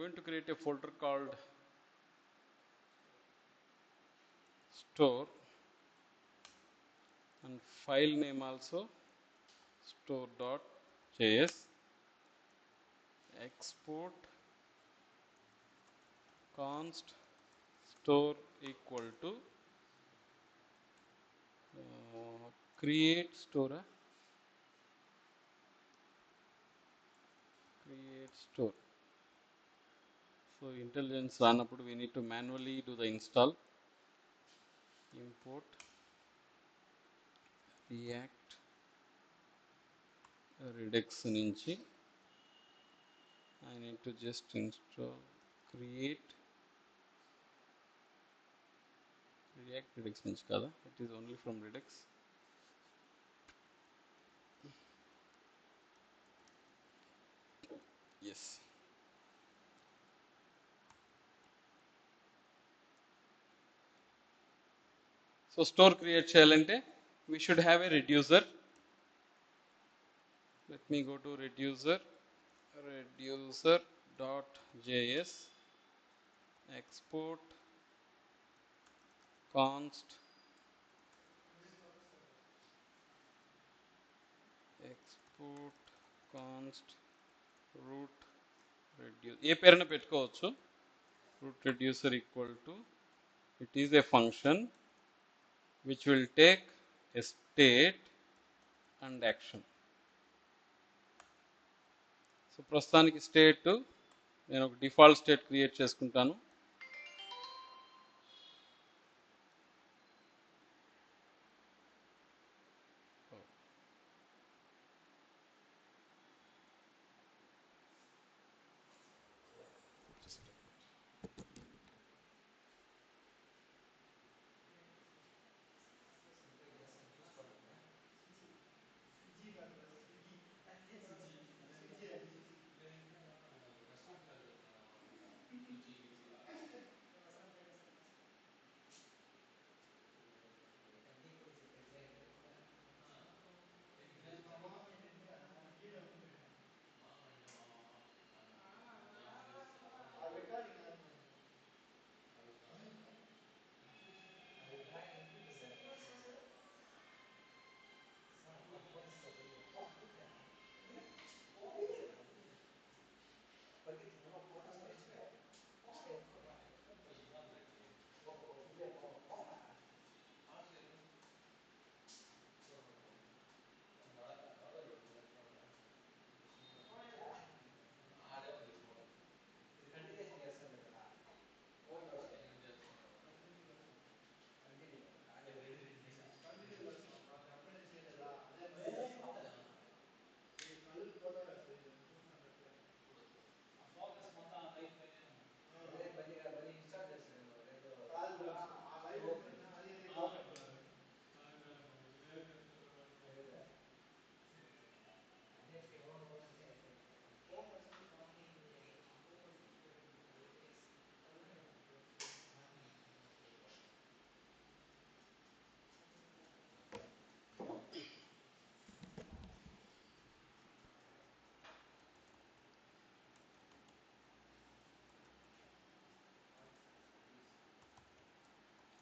going to create a folder called store and file name also store.js. Export const store equal to create store. Create store. So IntelliGen's రానప్పుడు we need to manually do the install. Import React Redux నుంచి I need to just install create React Redux నుంచి కదా, it is only from Redux. Yes. So store create చేయాలంటే we should have a reducer. Let me go to reducer.js. Export const root reduce ఏ పేరున పెట్టుకోవచ్చు. root reducer equal to, it is a function which will take a state and action. So ప్రస్తుతానికి state నేను ఒక default state create చేసుకుంటాను.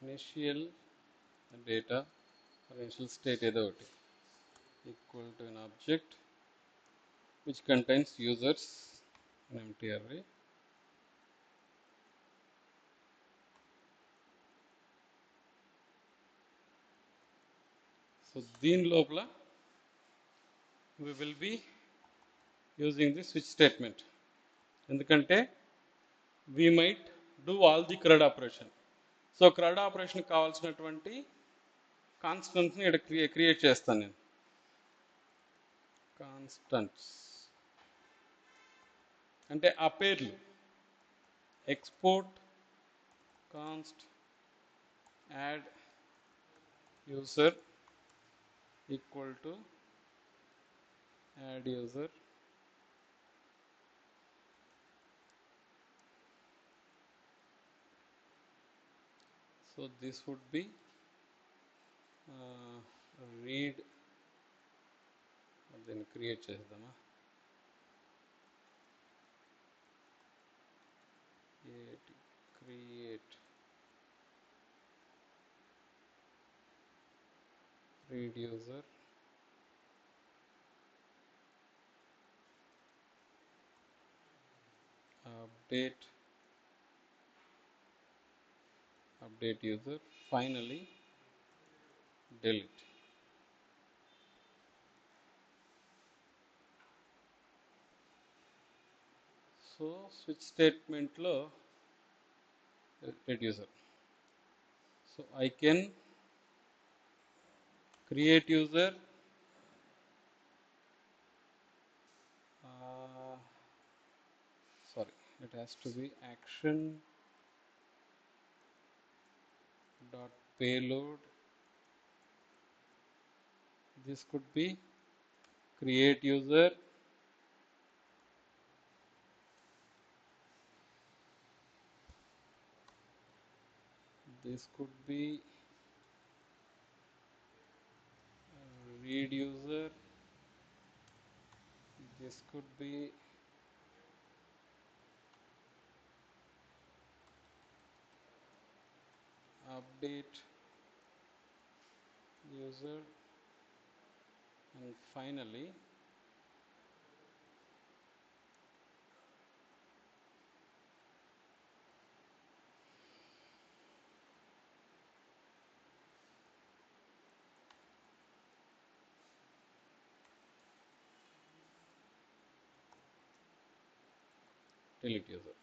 Initial data initial state ఏదో ఒకటి equal to an object which contains users an empty array. So దీని లోపల we will be using the switch statement, ఎందుకంటే we might do all the CRUD operation. So CRUD operation కావాల్సినటువంటి కాన్స్టెంట్స్ని ఇక్కడ create చేస్తాను నేను. Constants అంటే ఆ పేర్లు export const add user equal to add user so this would be read దీన్ని create చేద్దామా. create read user update user, finally delete. So switch statement lo read user. So I can create user, sorry, it has to be action dot payload. This could be create user, this could be read user, this could be update user, and finally delete user.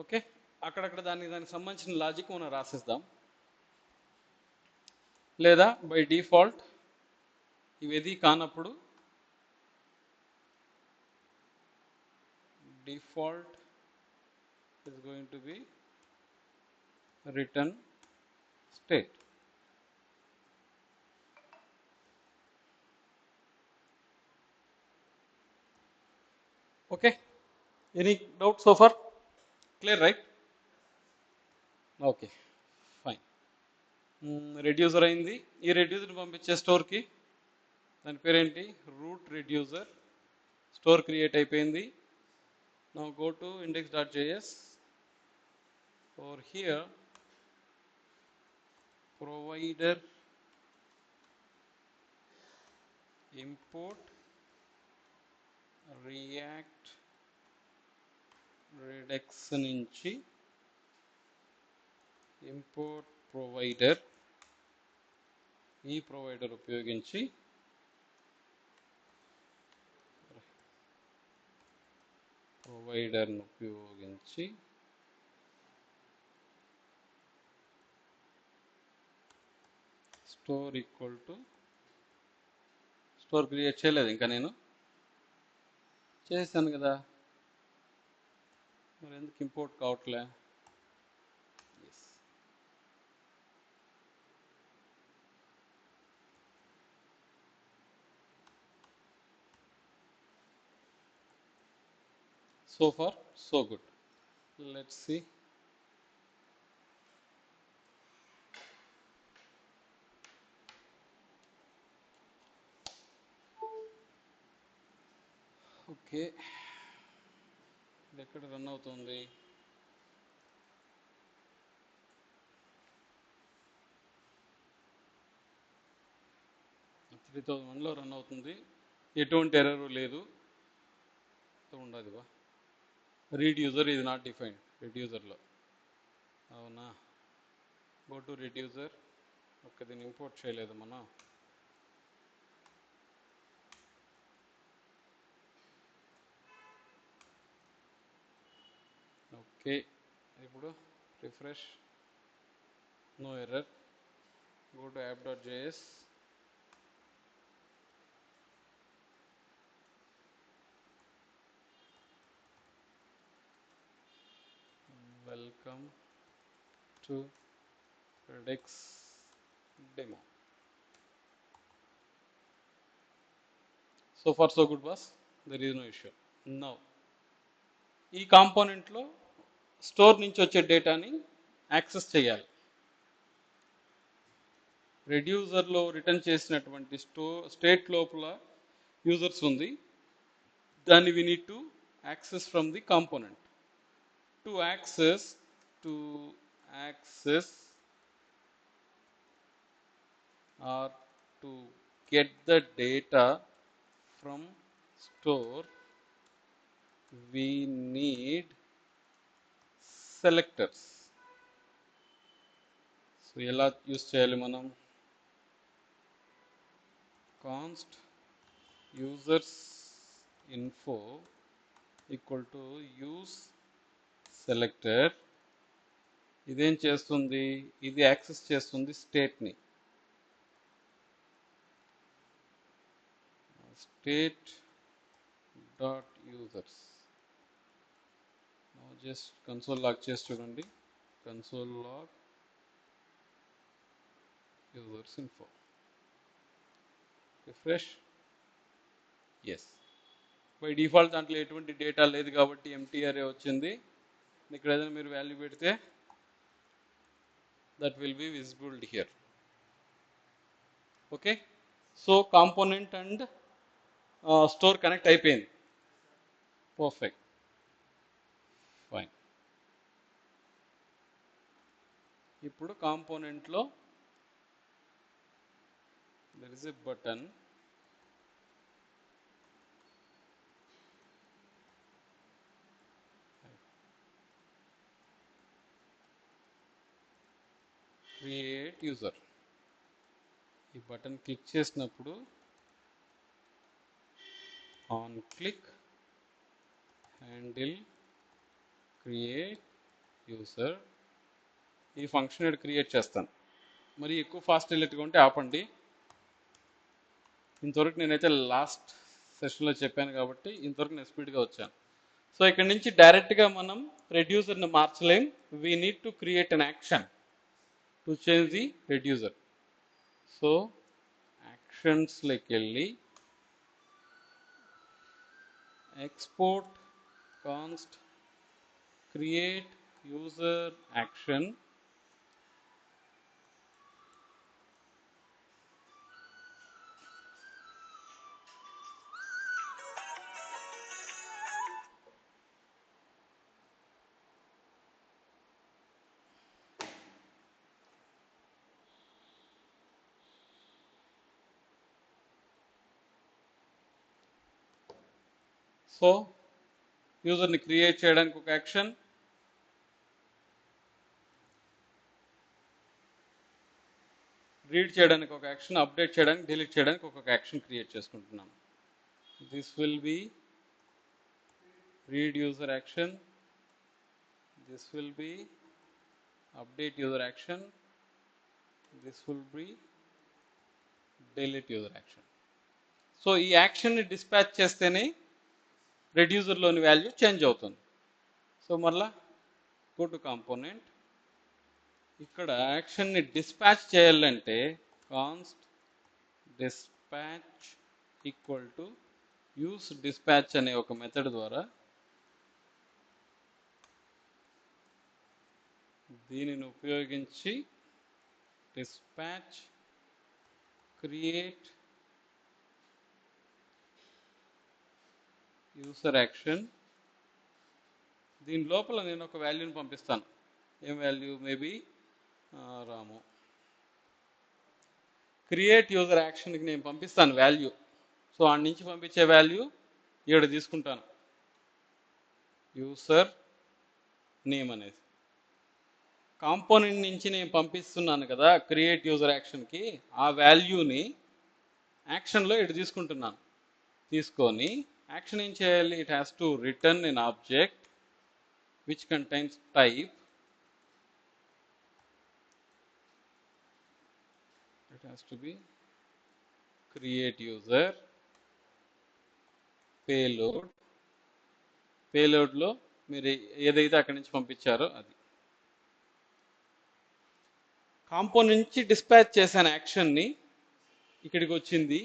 Okay, అక్కడక్కడ దానికి సంబంధించిన logic మనం రాసిద్దాం, లేదా by default ఇవేది కానప్పుడు default is going to be return state. Okay, any doubt so far? Clear, right? Okay, fine. Reducer అయింది. ఈ reducer పంపించే స్టోర్కి దాని పేరేంటి, రూట్ రెడ్యూసర్. స్టోర్ క్రియేట్ అయిపోయింది. Now go to index.js. Over here provider import react redux నుంచి import provider, ఈ provider ఉపయోగించి store equal to, store create చేయలేదు ఇంకా, నేను చేశాను కదా, మరి ఎందుకు ఇంపోర్ట్ కావట్లే? So far so good. Let's see. Okay, ఎక్కడ రన్ అవుతుంది? 3001లో రన్ అవుతుంది. ఎటువంటి ఎర్రర్ లేదు. ఉండదు బా, రీడ్ యూజర్ ఇది నాట్ డిఫైన్డ్ రెడ్యూసర్లో. అవునా, గో టు రెడ్యూసర్. ఓకే, దీన్ని ఇంపోర్ట్ చేయలేదు మనం. ఓకే, ఇప్పుడు refresh, no error. Go to app.js. Welcome to Redux demo. So far so good, boss. There is no issue. Now ఈ కాంపోనెంట్లో స్టోర్ నుంచి వచ్చే డేటాని యాక్సెస్ చేయాలి. రెడ్యూసర్లో రిటర్న్ చేసినటువంటి స్టేట్ లోపల users ఉంది, దాన్ని we need to access from the component. To access or to get the data from store, we need selectors. So ఎలా యూస్ చేయాలి మనం? const users info equal to use selector. ఇదేం చేస్తుంది? ఇది యాక్సెస్ చేస్తుంది స్టేట్ని. state dot users. now just console log చేసి చూడండి. console log users info. Refresh. Yes, by default దాంట్లో ఎటువంటి డేటా లేదు కాబట్టి ఎంటీ అరే వచ్చింది. ఇక్కడ ఏదైనా మీరు వాల్యూ పెడితే that will be visible here. okay, so component and store connect అయిపోయింది. perfect, fine. ఇప్పుడు కాంపోనెంట్ లో there is a button, create user. ఈ బటన్ క్లిక్ చేసినప్పుడు on click handle create user, ఈ ఫంక్షన్ ఇక్కడ క్రియేట్ చేస్తాను. మరి ఎక్కువ ఫాస్ట్ వెళ్ళేట్టుగా ఉంటే ఆపండి. ఇంతవరకు నేనైతే లాస్ట్ సెషన్లో చెప్పాను కాబట్టి ఇంతవరకు నేను స్పీడ్గా వచ్చాను. సో ఇక్కడ నుంచి డైరెక్ట్గా మనం రెడ్యూసర్ని మార్చలేం. We need to create an action to change the reducer. So యాక్షన్స్లోకి వెళ్ళి export const create user action, so యూజర్ని క్రియేట్ చేయడానికి ఒక యాక్షన్, రీడ్ చేయడానికి ఒక యాక్షన్, అప్డేట్ చేయడానికి డిలీట్ చేయడానికి ఒక్కొక్క యాక్షన్ క్రియేట్ చేసుకుంటున్నాను. This will be read user action, this will be update user action, this will be delete user action. So ఈ యాక్షన్ని డిస్పాచ్ చేస్తేనే రెడ్యూసర్లోని వాల్యూ చేంజ్ అవుతుంది. సో మరలా గో టు కాంపోనెంట్, ఇక్కడ యాక్షన్ని dispatch చేయాలంటే const dispatch equal to use dispatch అనే ఒక method ద్వారా దీనిని ఉపయోగించి డిస్పాచ్ క్రియేట్ యూసర్ యాక్షన్. దీని లోపల నేను ఒక వాల్యూని పంపిస్తాను. ఏం వాల్యూ? మేబీ రాము. క్రియేట్ యూజర్ యాక్షన్కి నేను పంపిస్తాను వాల్యూ. సో ఆడ నుంచి పంపించే వాల్యూ ఇక్కడ తీసుకుంటాను, యూసర్ నేమ్ అనేది. కాంపోనెంట్ నుంచి నేను పంపిస్తున్నాను కదా క్రియేట్ యూజర్ యాక్షన్కి, ఆ వాల్యూని యాక్షన్లో ఇక్కడ తీసుకుంటున్నాను. తీసుకొని యాక్షన్ ఏం చేయాలి? It has to return an object which contains type, it has to be create user payload. పేలోడ్లో మీరు ఏదైతే అక్కడి నుంచి పంపించారో అది. కాంపోనెంట్ నుంచి డిస్పాచ్ చేసిన యాక్షన్ని ఇక్కడికి వచ్చింది.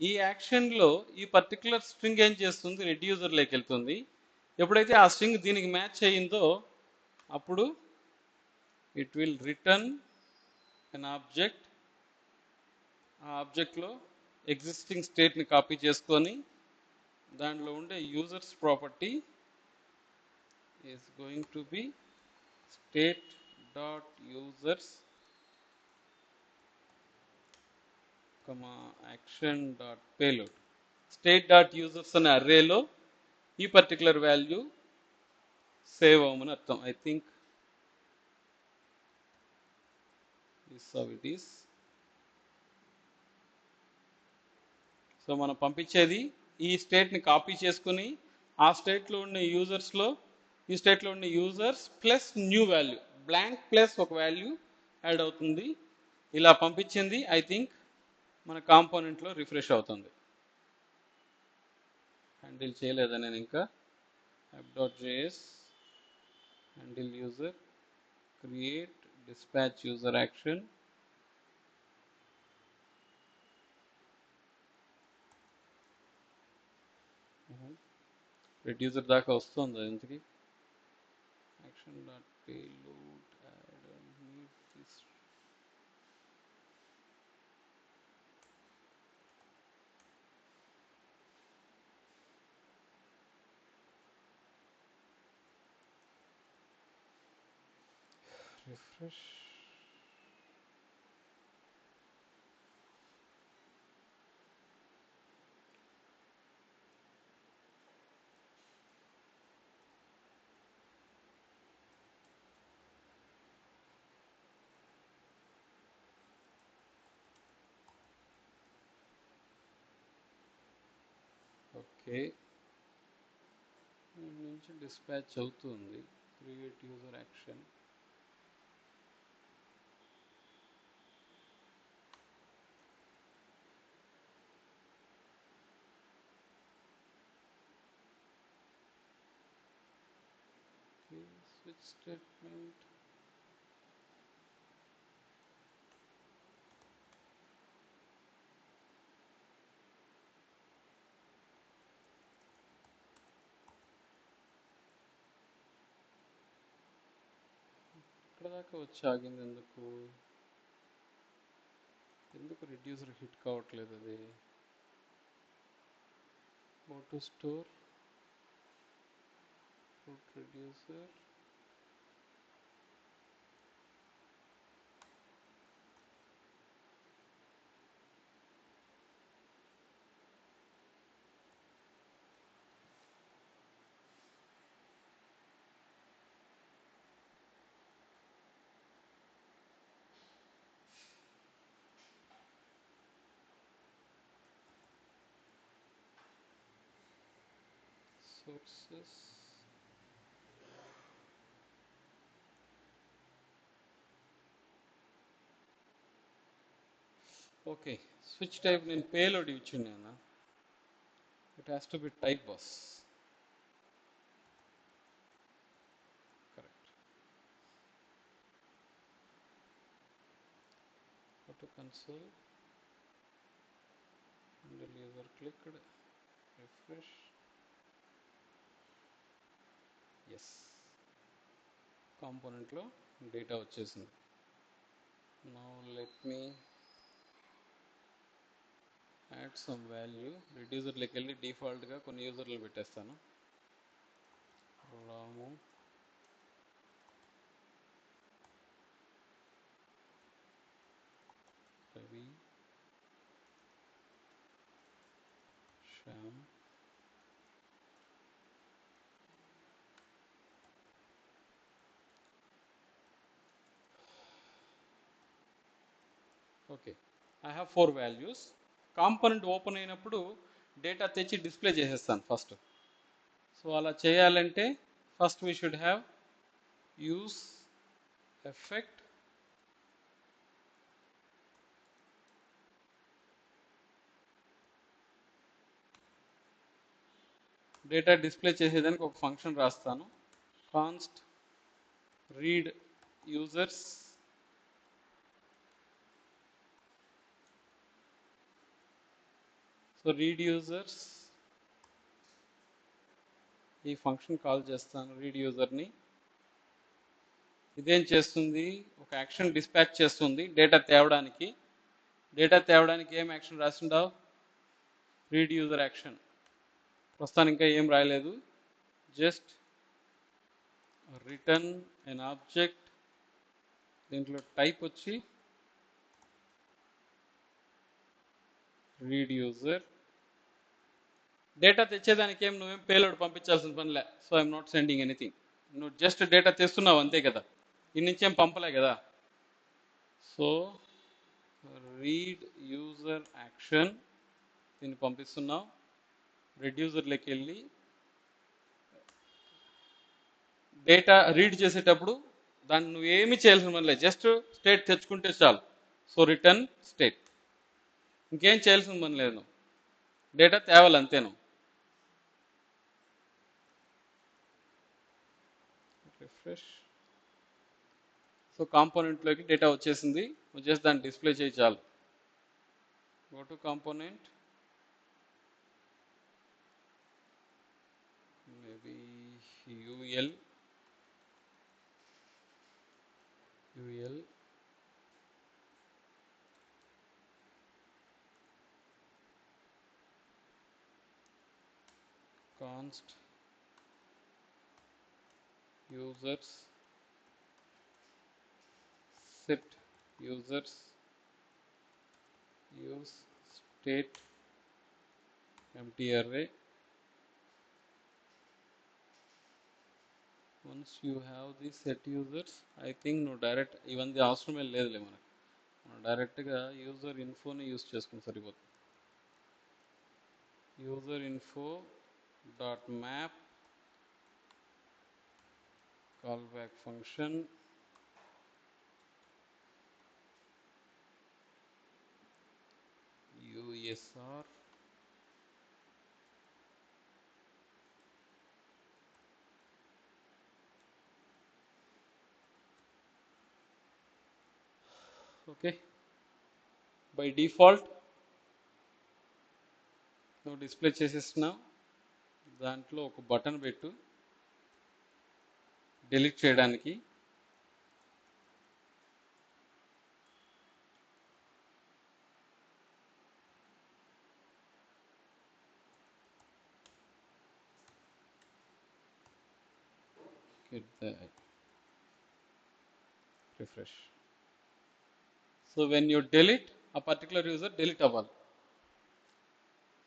ఈ యాక్షన్లో ఈ పర్టికులర్ స్ట్రింగ్ ఏం చేస్తుంది? రెడ్యూసర్లోకి వెళ్తుంది. ఎప్పుడైతే ఆ స్ట్రింగ్ దీనికి మ్యాచ్ అయ్యిందో అప్పుడు it will return an object. ఆ ఆబ్జెక్ట్లో ఎగ్జిస్టింగ్ స్టేట్ని కాపీ చేసుకొని దాంట్లో ఉండే users property is going to be state dot users action dot payload. State dot users అనే అర్రేలో ఈ పర్టికులర్ వాల్యూ సేవ్ అవ్వమని అర్థం. I think this how it is. So మనం పంపించేది ఈ స్టేట్ని కాపీ చేసుకుని ఆ స్టేట్లో ఉన్న యూజర్స్లో ఈ స్టేట్లో ఉన్న users plus new value blank plus ఒక వాల్యూ యాడ్ అవుతుంది. ఇలా పంపించింది ఐ థింక్ మన కాంపోనెంట్లో రిఫ్రెష్ అవుతుంది. హ్యాండిల్ చేయలేదా నేను ఇంకా. app.js handle user create dispatch user action reducer దాకా వస్తుంది ఇంతకి. action dot payload add need this. refresh. Okay, నుంచి డిస్పాచ్ అవుతుంది. Create user action. Switch statement. ఇక్కడ దాకా వచ్చి ఆగింది ఎందుకు? రిడ్యూసర్ హిట్ కావట్లేదు అది? go to store root reducer. sources. Okay, switch type నేను payload ఇచ్చున్నాను. It has to be type bus. Correct. Go to console. Handle user clicked. Refresh. Yes. Component లో data వచ్చేసింది. Now let me add some value. Reducer లోకి వెళ్ళి default గా కొన్ని యూజర్లు పెట్టేస్తాను. Ramu, Ravi, Shyam, okay. I have 4 values. Component open అయినప్పుడు data తెచ్చి డిస్ప్లే చేసేస్తాను ఫస్ట్. సో అలా చేయాలంటే first we should have use effect data display చేసేదానికి ఒక ఫంక్షన్ రాస్తాను. Const read users so read users ఈ ఫంక్షన్ కాల్ చేస్తాను. రీడ్ యూజర్ని ఇదేం చేస్తుంది? ఒక యాక్షన్ డిస్పాచ్ చేస్తుంది డేటా తేవడానికి. డేటా తేవడానికి ఏం యాక్షన్ రాసిండావు? రీడ్ యూజర్ యాక్షన్ ప్రస్తుతానికి ఇంకా ఏం రాయలేదు. జస్ట్ రిటర్న్ an ఆబ్జెక్ట్, దీంట్లో టైప్ వచ్చి రీడ్ యూజర్. డేటా తెచ్చేదానికి నువ్వేం పేలోడ్ పంపించాల్సిన పనిలే. So I'm not sending anything. నువ్వు జస్ట్ డేటా తెస్తున్నావు అంతే కదా, ఇన్నించేం పంపలే కదా. సో రీడ్ యూజర్ యాక్షన్ దీన్ని పంపిస్తున్నావు. రెడ్యూసర్లోకి వెళ్ళి డేటా రీడ్ చేసేటప్పుడు దాన్ని నువ్వేమీ చేయాల్సిన పని లేదు, జస్ట్ స్టేట్ తెచ్చుకుంటే చాలు. సో రిటర్న్ స్టేట్, ఇంకేం చేయాల్సిన పని లేదు, నువ్వు డేటా తేవాలి అంతే. నువ్వు రిఫ్రెష్. సో కాంపోనెంట్లోకి డేటా వచ్చేసింది, నువ్వు జస్ట్ దాన్ని డిస్ప్లే చేయి చాలు. Go to component, maybe UL const users set users use state empty array. Once you have the set users, I think no direct even the అవసరమే లేదులే, మనకు డైరెక్ట్గా యూజర్ ఇన్ఫోని యూజ్ చేసుకుని సరిపోతుంది. User info dot map call back function USR okay. By default నువ్వు display చేసేస్తున్నావు. దాంట్లో ఒక button పెట్టు డిలీట్ చేయడానికి. Refresh. So when you delete a particular user, delete అవ్వాలి.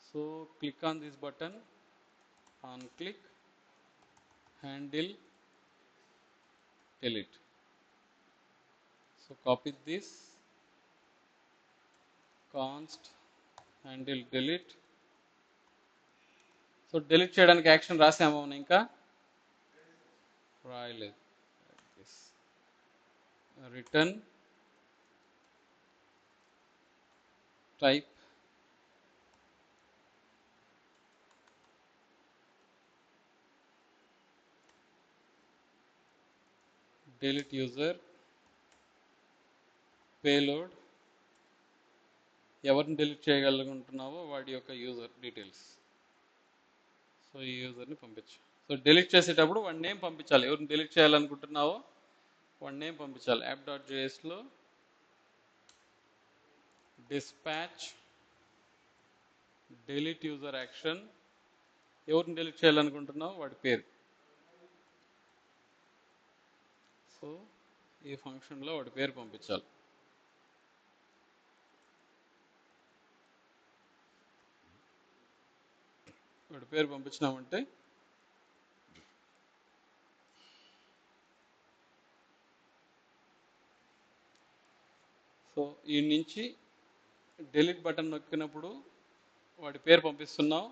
So click on this button, on click, handle delete. So copy this, const handle delete. So delete చేయడానికి action రాసాము, ఇంకా రాయలేదు. Return type delete user, payload ఎవరిని delete చేయగలుగుతున్నావో వాడి యొక్క user details. So ఈ యూజర్ని పంపించు. So delete చేసేటప్పుడు వాడి నేమ్ పంపించాలి, ఎవరిని డిలీట్ చేయాలనుకుంటున్నావో వాడి నేమ్ పంపించాలి. app.jsలో dispatch delete user action, ఎవరిని డిలీట్ చేయాలనుకుంటున్నావో వాడి పేరు. సో ఈ ఫంక్షన్లో వాడి పేరు పంపించాలి. వాడి పేరు పంపించినామంటే సో ఈ నుంచి డిలీట్ బటన్ నొక్కినప్పుడు వాడి పేరు పంపిస్తున్నావు,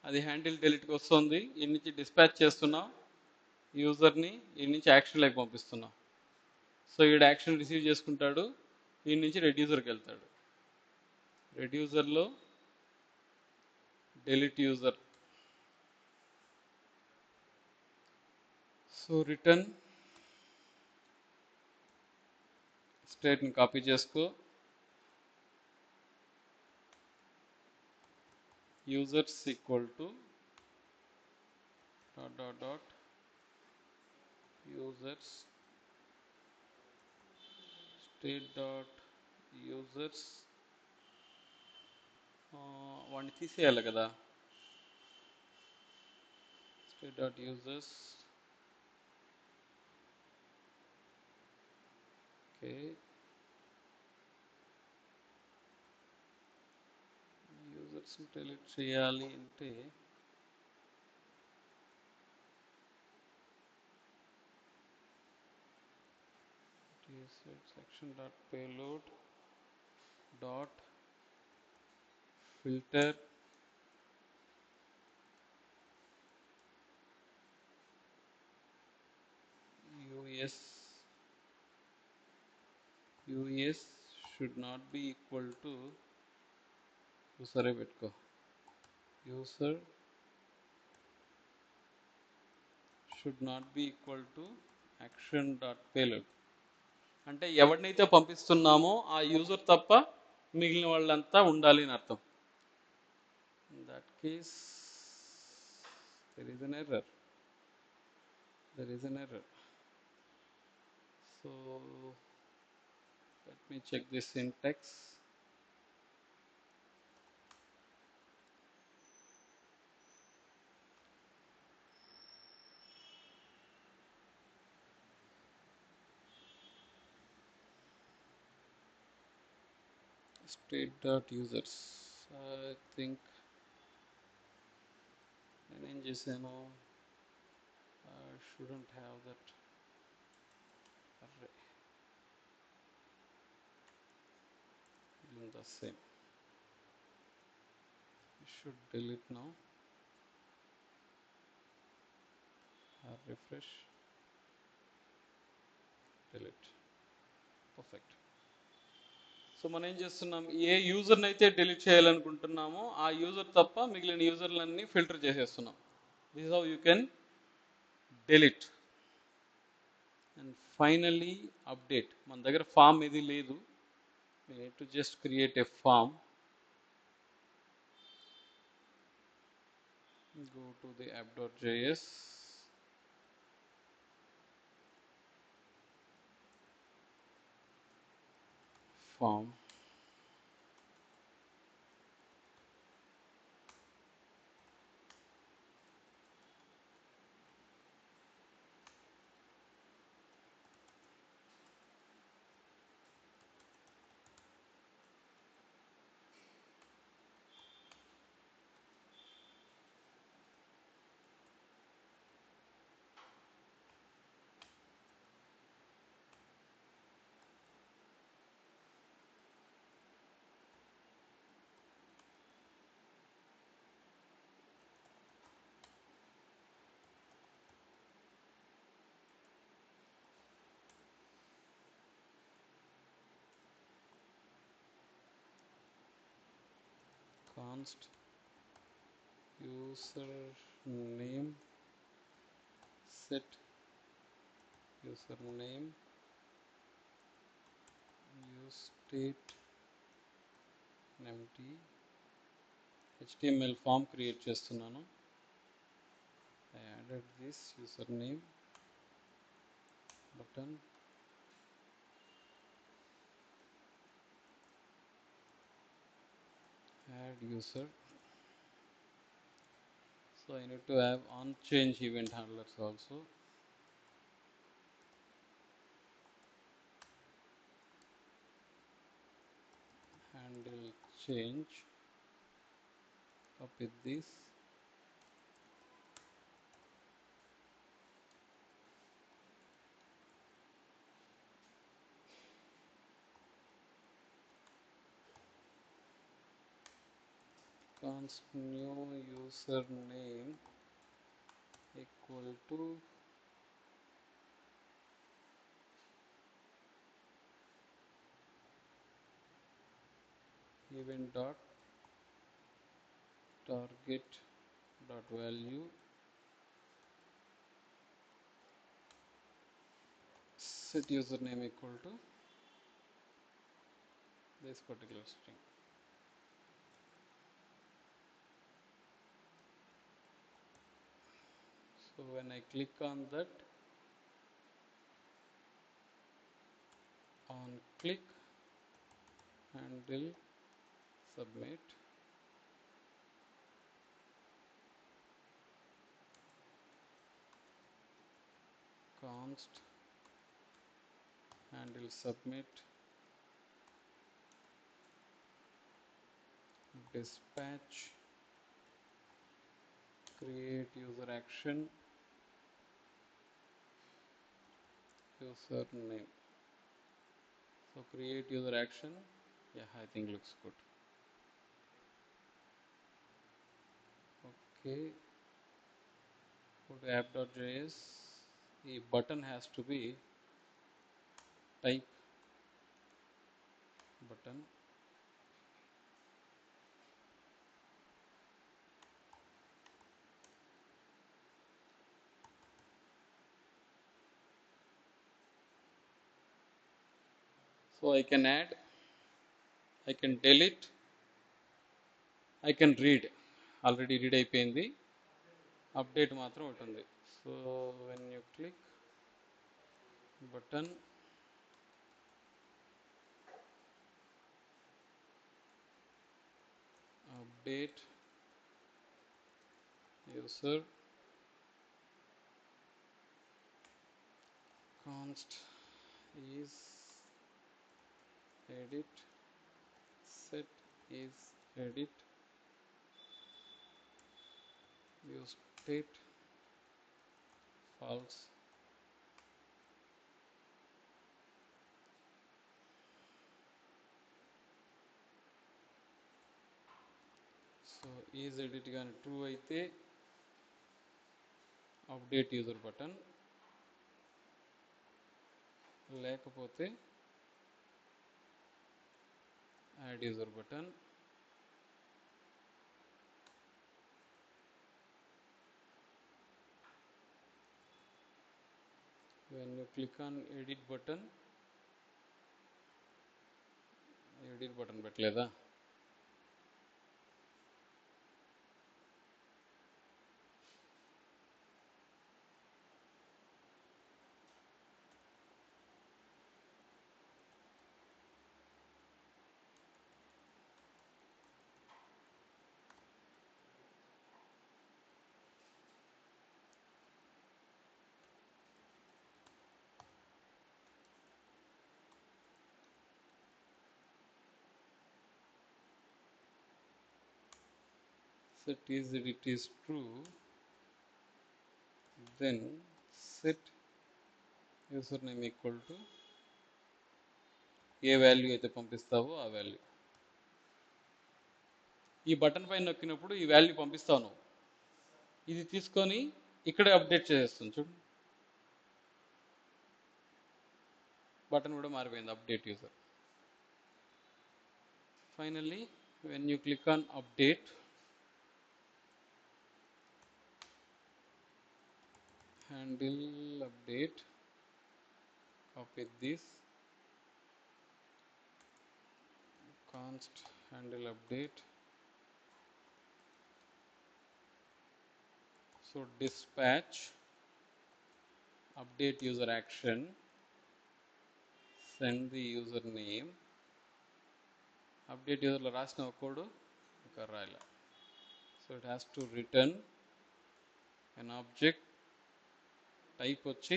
అది హ్యాండిల్ డిలీట్కి వస్తుంది. ఈ నుంచి డిస్పాచ్ చేస్తున్నావు యూజర్ని, ఈ నుంచి యాక్షన్ లైక్ పంపిస్తున్నావు. సో ఈడ యాక్షన్ రిసీవ్ చేసుకుంటాడు, ఈ నుంచి రెడ్యూసర్కి వెళ్తాడు. రెడ్యూసర్లో delete user. సో రిటర్న్ స్టేట్ని కాపీ చేసుకో, users equal to dot users state dot users వాడిని తీసేయాలి కదా. state dot users. Okay, users delete చేయాలి అంటే section dot payload dot filter us should not be equal to user పెట్టుకో. user should not be equal to action dot payload. అంటే ఎవరినైతే పంపిస్తున్నామో ఆ user తప్ప మిగిలిన వాళ్ళంతా ఉండాలి అని అర్థం. In that case there is an error. So let me check this syntax. state dot users. I think నేనేం చేశాను, I shouldn't have that array. Doing the same. I should delete now. Refresh, delete. Perfect. So మనం ఏం చేస్తున్నాం, ఏ యూజర్ని అయితే delete చేయాలనుకుంటున్నామో ఆ user తప్ప మిగిలిన యూజర్లన్నీ filter చేసేస్తున్నాం. This is how you can delete. And finally update. మన దగ్గర ఫామ్ ఏది లేదు, we need to just create a form. Go to the app.js, form, const user name, set username, use state empty. HTML form create చేస్తున్నాను. I added this username button, add user. So I need to have on change event handlers also. Handle change, copy this, const new username equal to event dot target dot value, set username equal to this particular string. So when I click on that, on click, handle, submit, const handle submit dispatch create user action username. So create user action, yeah, I think looks good. Okay, go to app.js. The button has to be type button. So I can add, I can delete, I can read. Already read అయిపోయింది, update మాత్రం ఉంటుంది. So when you click button, update user const is edit set is edit use state false. So is edit కానీ true అయితే update user button, లేకపోతే add user button. when you click on edit button పెట్టలేదా? set is edit is true, then set username equal to A value అయితే పంపిస్తావో ఆ value. ఈ button పైన నొక్కినప్పుడు ఈ వాల్యూ పంపిస్తావు నువ్వు, ఇది తీసుకొని ఇక్కడే అప్డేట్ చేసేస్తుంది. చూడు, బటన్ కూడా మారిపోయింది, update user. Finally when you click on update, handle update, copy this const handle update. So dispatch update user action, send the username, update user లో రాసిన కోడ్ ఇక్కడ రాయాలి. So it has to return an object, type వచ్చి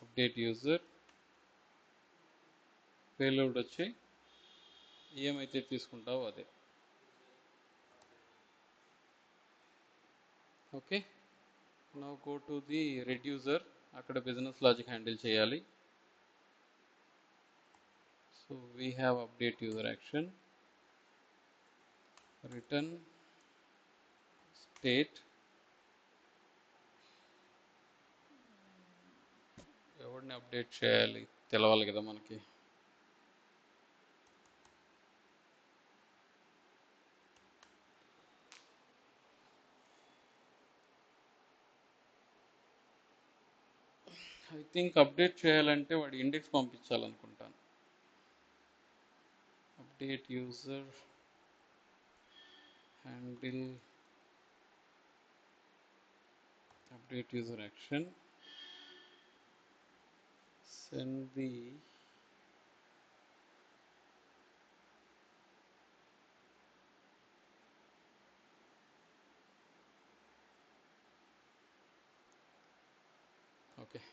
update user, payload వచ్చి ఏమైతే తీసుకుంటావో అదే. Okay, now go to the reducer, అక్కడ బిజినెస్ లాజిక్ హ్యాండిల్ చేయాలి. So we have update user action, return state, ఎవరిని అప్డేట్ చేయాలి తెలవాలి కదా మనకి. ఐ థింక్ అప్డేట్ చేయాలంటే వాడి ఇండెక్స్ పంపించాలనుకుంటాను. Update user handle update user action, send the Okay,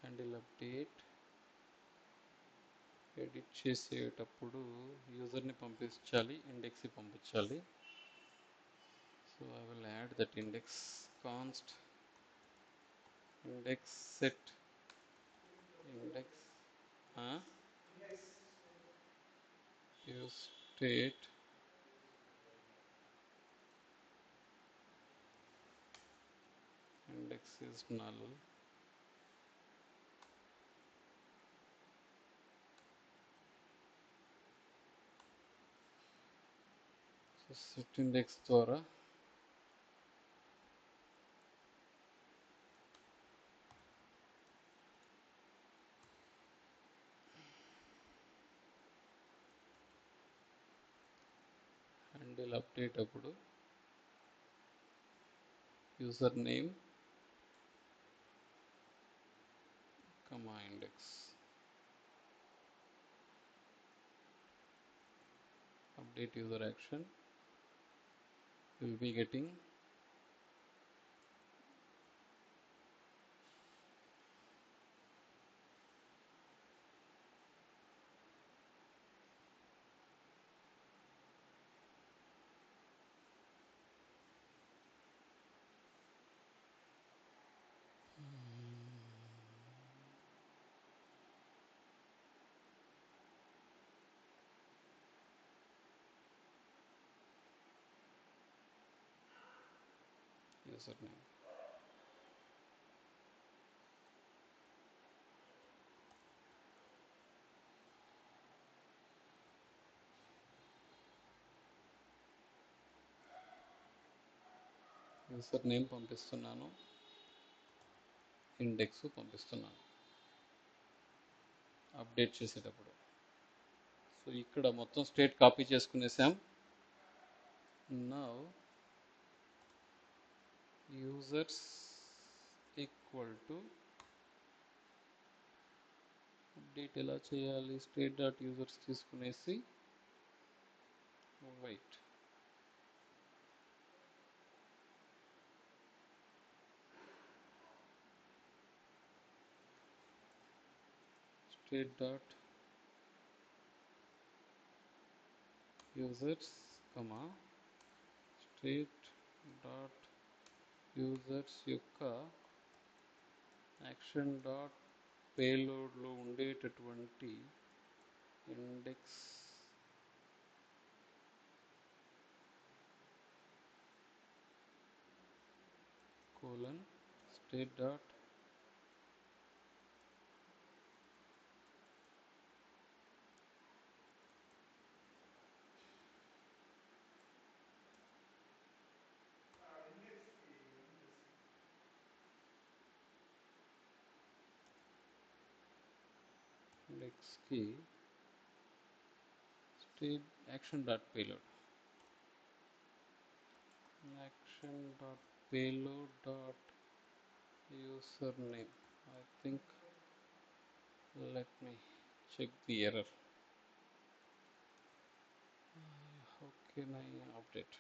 handle update. Edit చేసేటప్పుడు యూజర్ని పంపించాలి, ఇండెక్స్ పంపించాలి. So I will add that index const index set index use state index is null. So set index ద్వారా handle update అప్పుడు user name comma index update user action will be getting username. User name పంపిస్తున్నాను, index పంపిస్తున్నాను update చేసేటప్పుడు. So ఇక్కడ మొత్తం state copy చేసుకునేసాం. Now users equal to update ఎలా చేయాలి, స్టేట్ డాట్ యూజర్స్ తీసుకునేసి wait state dot users comma state dot users యొక్క యాక్షన్ డాట్ పేలోడ్లో ఉండేటటువంటి ఇండెక్స్ కోలన్ స్టేట్ డాట్ ఇండెక్స్కి state action dot payload action dot payload dot username. I think let me check the error. How can I update?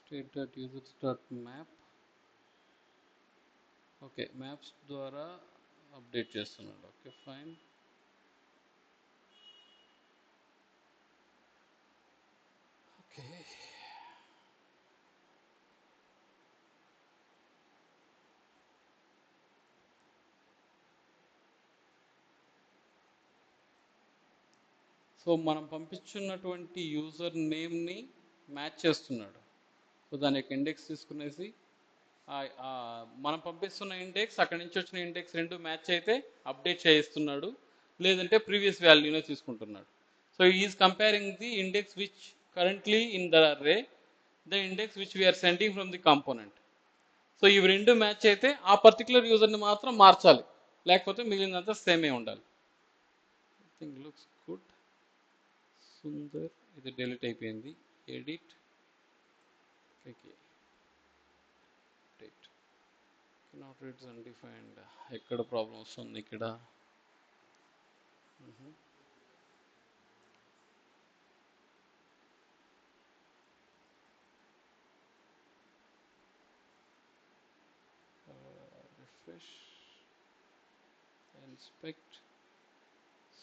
State dot users dot map. Okay, maps ద్వారా update చేస్తున్నాడు. Okay fine. Okay, so మనం పంపించున్నటువంటి user నేమ్ని match చేస్తున్నాడు. So దాని యొక్క index తీసుకునేసి మనం పంపిస్తున్న index అక్కడి నుంచి వచ్చిన ఇండెక్స్ రెండు మ్యాచ్ అయితే అప్డేట్ చేయిస్తున్నాడు, లేదంటే ప్రీవియస్ వాల్యూనే తీసుకుంటున్నాడు. So is comparing the index which currently in the array the index which we are sending from the component. So ఇవి రెండు మ్యాచ్ అయితే ఆ పర్టికులర్ యూజర్ని మాత్రం మార్చాలి, లేకపోతే మిగిలినంతా సేమే ఉండాలి. I think looks good. Sundar ఇది డెలీట్ అయిపోయింది. Edit okay not reads undefined. ఎక్కడ ప్రాబ్లం వస్తుంది ఇక్కడ? Refresh, inspect,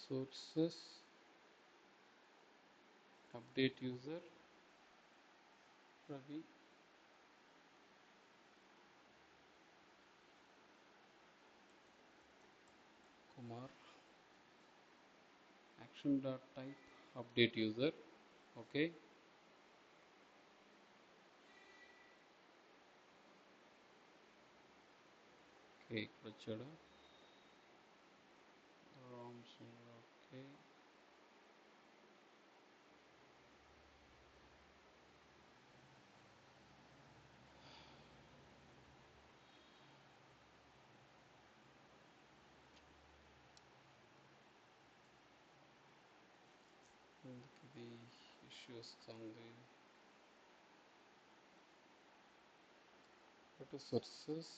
sources, update user, Ravi, Kumar, action dot type, update user. Okay, ఇక్కడ వచ్చాడు రామ్ సింగ్. ఓకే, ఇది ఇష్యూ వస్తుంది. అటు సోర్సెస్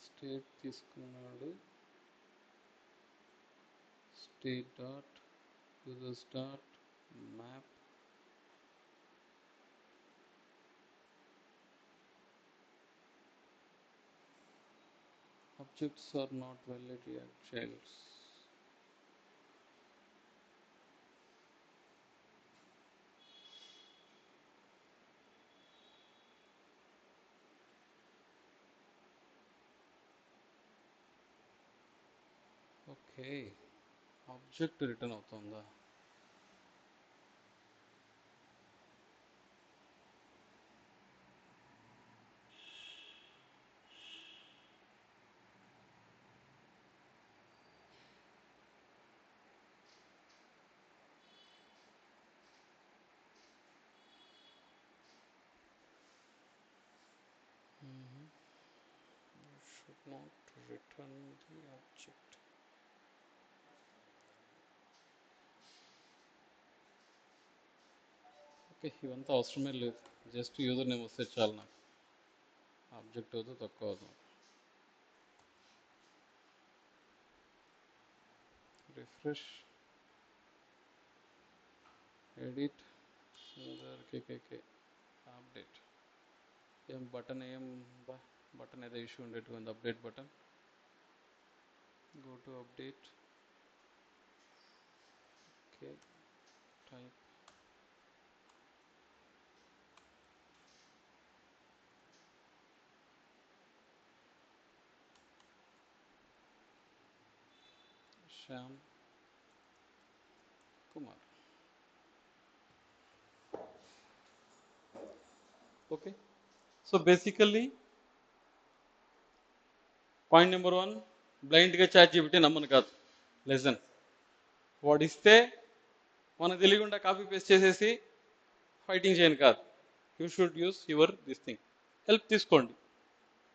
స్టేట్ తీసుకున్నాడు, state dot users dot map. Objects are not valid React childs. Okay, object return అవుతుందా? Should not return the object. Okay, ఇవంతా అవసరమే లేదు, జస్ట్ యూజర్ నేమ్ వస్తే చాలు నాకు. ఆబ్జెక్ట్ అవుతుంది తక్కువ అవుతుంది. Refresh, edit, Sundar KKK, update. ఏం బటన్ బటన్ ఏదో ఇష్యూ ఉండేటువంటి update button. Go to update. Okay, type Shyam Kumar. Okay, so basically point number 1, బ్లైండ్గా ChatGPT నమ్మను కాదు. లెసన్ వాడు ఇస్తే మనకు తెలియకుండా కాపీ పేస్ట్ చేసేసి ఫైటింగ్ చేయను కాదు. You should use your this thing, help తీసుకోండి.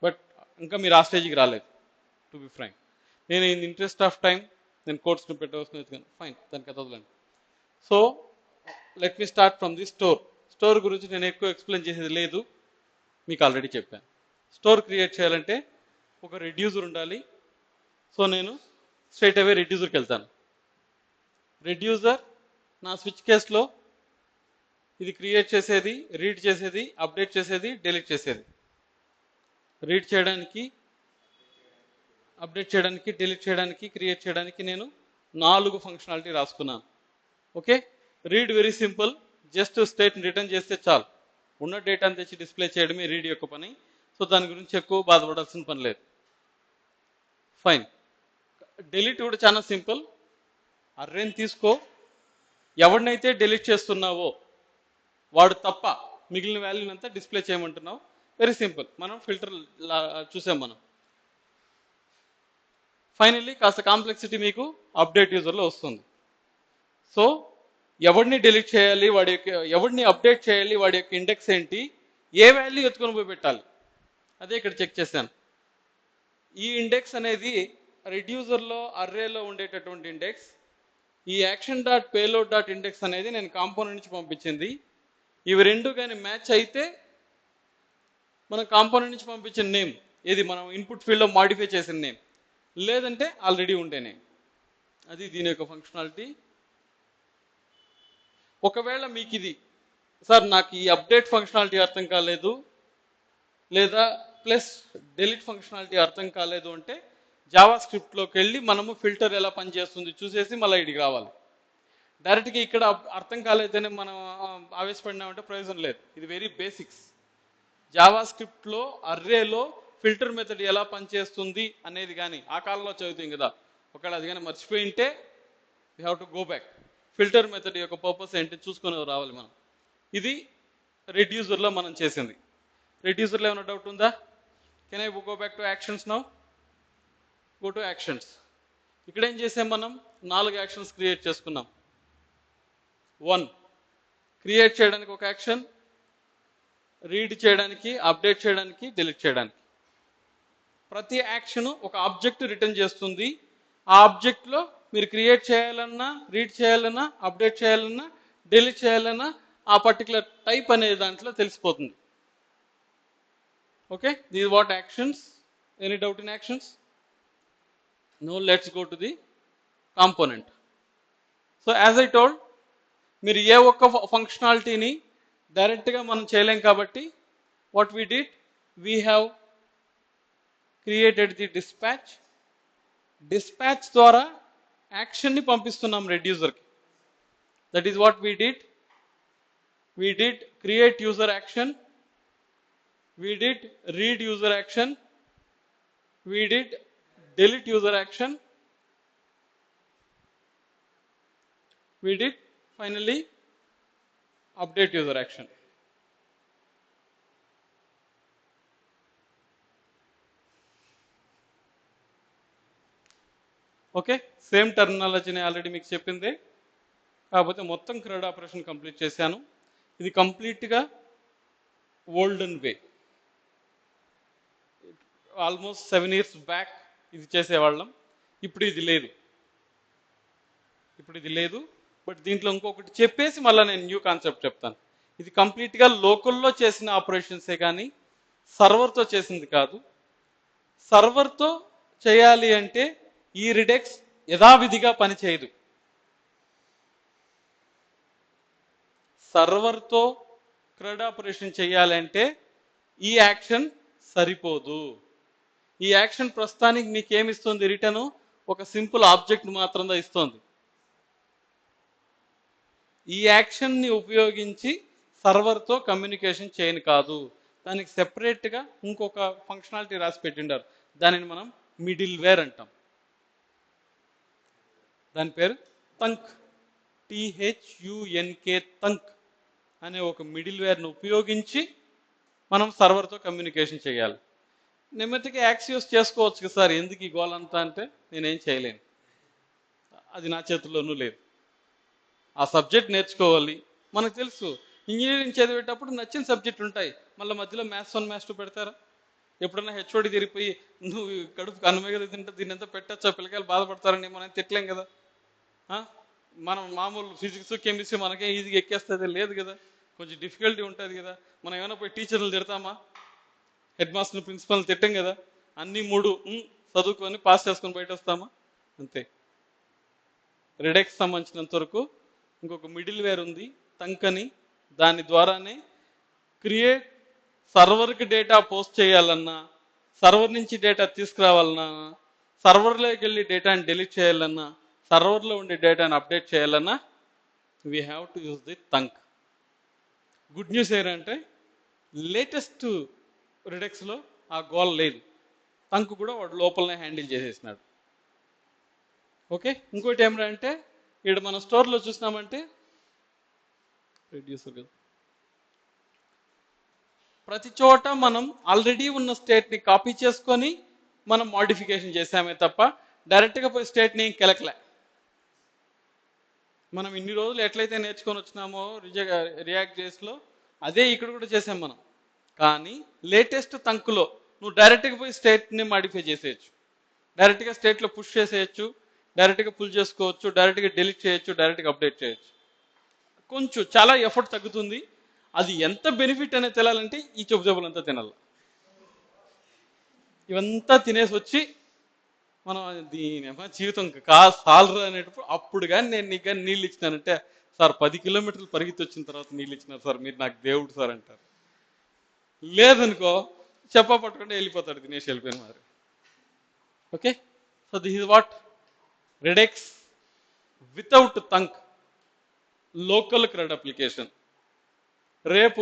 బట్ ఇంకా మీరు ఆ స్టేజ్కి రాలేదు, టు బి ఫ్రాంక్. నేను ఇన్ ఇంట్రెస్ట్ ఆఫ్ టైం నేను కోర్స్ని పెట్టవలసిన ఫైన్, దానికి వదలండి. So let me start from the store. Store గురించి నేను ఎక్కువ ఎక్స్ప్లెయిన్ చేసేది లేదు, మీకు ఆల్రెడీ చెప్పాను. స్టోర్ క్రియేట్ చేయాలంటే ఒక రెడ్యూసర్ ఉండాలి. సో నేను స్ట్రైట్ అవే రెడ్యూసర్కి వెళ్తాను. రెడ్యూసర్ నా స్విచ్ కేస్లో ఇది క్రియేట్ చేసేది, రీడ్ చేసేది, అప్డేట్ చేసేది, డిలీట్ చేసేది. రీడ్ చేయడానికి, అప్డేట్ చేయడానికి, డిలీట్ చేయడానికి, క్రియేట్ చేయడానికి నేను 4 ఫంక్షనాలిటీ రాసుకున్నాను. Okay, read very simple, just స్టేట్ని రిటర్న్ చేస్తే చాలు. ఉన్న డేటాను తెచ్చి డిస్ప్లే చేయడమే రీడ్ యొక్క పని. సో దాని గురించి ఎక్కువ బాధపడాల్సిన పని లేదు. ఫైన్. డిలీట్ కూడా చాలా సింపుల్. అర్రేని తీసుకో, ఎవరినైతే డిలీట్ చేస్తున్నావో వాడు తప్ప మిగిలిన వాల్యూని అంతా డిస్ప్లే చేయమంటున్నావు. వెరీ సింపుల్, మనం ఫిల్టర్ చూసాం మనం. ఫైనల్లీ కాస్త కాంప్లెక్సిటీ మీకు అప్డేట్ యూజర్లో వస్తుంది. సో ఎవరిని డిలీట్ చేయాలి, వాడి యొక్క ఎవరిని అప్డేట్ చేయాలి, వాడి యొక్క ఇండెక్స్ ఏంటి, ఏ వాల్యూ ఎత్తుకొని పోయి పెట్టాలి, అదే ఇక్కడ చెక్ చేశాను. ఈ ఇండెక్స్ అనేది రెడ్యూసర్లో అర్రేలో ఉండేటటువంటి ఇండెక్స్. ఈ action dot payload dot index అనేది నేను కాంపోనెంట్ నుంచి పంపించింది. ఇవి రెండు కానీ మ్యాచ్ అయితే మనం కాంపోనెంట్ నుంచి పంపించిన నేమ్ ఏది మనం ఇన్పుట్ ఫీల్డ్లో మాడిఫై చేసిన నేమ్, లేదంటే ఆల్రెడీ ఉండే నేమ్. అది దీని యొక్క ఫంక్షనాలిటీ. ఒకవేళ మీకు ఇది సార్ నాకు ఈ అప్డేట్ ఫంక్షనాలిటీ అర్థం కాలేదు, లేదా ప్లస్ డెలీట్ ఫంక్షనాలిటీ అర్థం కాలేదు అంటే జావా స్క్రిప్ట్లోకి వెళ్ళి మనము ఫిల్టర్ ఎలా పనిచేస్తుంది చూసేసి మళ్ళీ ఇడికి రావాలి. డైరెక్ట్గా ఇక్కడ అర్థం కాలేదనే మనం ఆవేశపడినామంటే ప్రయోజనం లేదు. ఇది వెరీ బేసిక్స్. జావా స్క్రిప్ట్లో అర్రేలో ఫిల్టర్ మెథడ్ ఎలా పనిచేస్తుంది అనేది కానీ ఆ కాలంలో చదువుతాం కదా, ఒకవేళ అది కానీ మర్చిపోయి ఉంటే we have to go back. Filter method యొక్క పర్పస్ ఏంటి చూసుకొని రావాలి మనం. ఇది రెడ్యూసర్లో మనం చేసింది. రెడ్యూసర్లో ఏమైనా డౌట్ ఉందా? Can I go back to actions now? Go to actions. ఇక్కడ ఏం చేసాం మనం? 4 యాక్షన్స్ క్రియేట్ చేసుకున్నాం. 1 క్రియేట్ చేయడానికి ఒక యాక్షన్, రీడ్ చేయడానికి, అప్డేట్ చేయడానికి, డిలీట్ చేయడానికి. ప్రతి యాక్షన్ ఒక ఆబ్జెక్ట్ రిటర్న్ చేస్తుంది. ఆ ఆబ్జెక్ట్లో మీరు క్రియేట్ చేయాలన్నా, రీడ్ చేయాలన్నా, అప్డేట్ చేయాలన్నా, డిలీట్ చేయాలన్నా ఆ పర్టికులర్ టైప్ అనే దాంట్లో తెలిసిపోతుంది. Okay, these what actions. Any doubt in actions? No, let's go to the component. So as I told, మీరు ఏ ఒక్క ఫంక్షనాలిటీని డైరెక్ట్గా మనం చేయలేం కాబట్టి what we did, we have created the dispatch. Dispatch ద్వారా యాక్షన్ని పంపిస్తున్నాం రెడ్యూసర్కి. That is what we did. We did create user action, we did read user action, we did delete user action, we did finally update user action. Okay, same టర్మినాలజీని already మీకు చెప్పింది, కాకపోతే మొత్తం cred operation complete చేశాను. ఇది కంప్లీట్గా olden వే. Almost 7 years back ఇది చేసేవాళ్ళం. ఇప్పుడు ఇది లేదు. బట్ దీంట్లో ఇంకొకటి చెప్పేసి మళ్ళీ నేను న్యూ కాన్సెప్ట్ చెప్తాను. ఇది కంప్లీట్గా లోకల్లో చేసిన ఆపరేషన్సే కానీ సర్వర్తో చేసింది కాదు. సర్వర్తో చేయాలి అంటే ఈ రిడెక్స్ యథావిధిగా పనిచేయదు. సర్వర్తో క్రెడ్ ఆపరేషన్ చేయాలంటే ఈ యాక్షన్ సరిపోదు. ఈ యాక్షన్ ప్రస్తుతానికి మీకు ఏమిస్తుంది? రిటర్న్ ఒక సింపుల్ ఆబ్జెక్ట్ మాత్రంగా ఇస్తుంది. ఈ యాక్షన్ని ఉపయోగించి సర్వర్తో కమ్యూనికేషన్ చేయను కాదు, దానికి సెపరేట్గా ఇంకొక ఫంక్షనాలిటీ రాసి పెట్టిండారు. దానిని మనం మిడిల్ వేర్ అంటాం. దాని పేరు తంక్, THUNK, తంక్ అనే ఒక మిడిల్ వేర్ను ఉపయోగించి మనం సర్వర్తో కమ్యూనికేషన్ చేయాలి. నెమ్మదిగా యాక్సెస్ చేసుకోవచ్చు కదా సార్, ఎందుకు ఈ గోల్ అంతా అంటే నేనేం చేయలేను, అది నా చేతుల్లోనూ లేదు. ఆ సబ్జెక్ట్ నేర్చుకోవాలి. మనకు తెలుసు ఇంజనీరింగ్ చదివేటప్పుడు నచ్చిన సబ్జెక్ట్ ఉంటాయి, మళ్ళీ మధ్యలో మ్యాథ్స్ 1 మ్యాథ్స్ 2 పెడతారా? ఎప్పుడన్నా HOD తిరిగిపోయి నువ్వు కడుపు అన్నమే తింటే దీని ఎంత పెట్టచ్చా, పిల్లకాయలు బాధపడతారని మనం తిట్టలేం కదా. మనం మామూలు ఫిజిక్స్ కెమిస్ట్రీ మనకే ఈజీగా ఎక్కేస్తుంది లేదు కదా, కొంచెం డిఫికల్టీ ఉంటుంది కదా. మనం ఏమైనా పోయి టీచర్లు తిడతామా? హెడ్ మాస్టర్ ప్రిన్సిపల్ని తిట్టాం కదా. అన్నీ 3 చదువుకొని పాస్ చేసుకొని బయట వస్తామా? అంతే. రెడెక్స్ సంబంధించినంత వరకు ఇంకొక మిడిల్ వేర్ ఉంది తంక్ అని. దాని ద్వారానే క్రియేట్ సర్వర్కి డేటా పోస్ట్ చేయాలన్నా, సర్వర్ నుంచి డేటా తీసుకురావాలన్నా, సర్వర్లోకి వెళ్ళి డేటాని డిలీట్ చేయాలన్నా, సర్వర్లో ఉండే డేటాని అప్డేట్ చేయాలన్నా we have to use the thunk. Good news ఏంటంటే లేటెస్ట్ రిడెక్స్లో ఆ గోల్ లేదు, తంక్ కూడా వాడు లోపలనే హ్యాండిల్ చేసేసినాడు. ఓకే, ఇంకోటి ఏమిటంటే ఇక్కడ మనం స్టోర్లో చూసినామంటే రెడ్యూసర్ కదా, ప్రతి చోట మనం ఆల్రెడీ ఉన్న స్టేట్ని కాపీ చేసుకొని మనం మాడిఫికేషన్ చేసామే తప్ప డైరెక్ట్గా పోయి స్టేట్ని కెలకలే. మనం ఇన్ని రోజులు ఎట్లయితే నేర్చుకొని వచ్చినామో రియాక్ట్ జేస్లో అదే ఇక్కడ కూడా చేసాం మనం. కానీ లేటెస్ట్ తంకులో నువ్వు డైరెక్ట్గా పోయి స్టేట్ని మాడిఫై చేసేయచ్చు, డైరెక్ట్గా స్టేట్లో పుష్ చేసేయచ్చు, డైరెక్ట్గా పుల్ చేసుకోవచ్చు, డైరెక్ట్గా డిలీట్ చేయొచ్చు, డైరెక్ట్గా అప్డేట్ చేయొచ్చు. కొంచెం చాలా ఎఫర్ట్ తగ్గుతుంది. అది ఎంత బెనిఫిట్ అనేది తెలియాలంటే ఈ చెబుజబులంతా తినాలి. ఇవంతా తినేసి వచ్చి మనం దీని జీవితం సాలరా అనేటప్పుడు అప్పుడు కానీ నేను నీకు కానీ నీళ్ళు ఇచ్చినానంటే, సార్ 10 కిలోమీటర్లు పరిగెత్తి వచ్చిన తర్వాత నీళ్ళు ఇచ్చినారు సార్, మీరు నాకు దేవుడు సార్ అంటారు. లేదనుకో చెప్పా పట్టుకుంటే వెళ్ళిపోతాడు, తినేసి వెళ్ళిపోయిన మరి. Okay, so this is what Redux without thunk local CRUD application. రేపు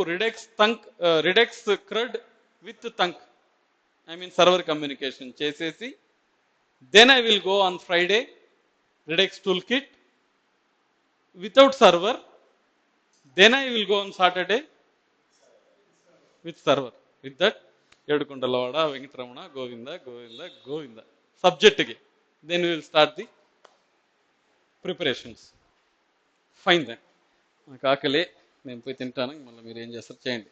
Redux CRUD with thunk, I mean server communication చేసేసి, then I will go on Friday Redux toolkit without server, then I will go on Saturday with server. With that ఏడుకొండలవాడ వెంకటరమణ గోవింద గోవింద గోవింద సబ్జెక్ట్కి. Then will start the preparations. Fine then. నాకు ఆకలి, నేను పోయి తింటాను, మళ్ళీ మీరు ఏం చేస్తారు చేయండి.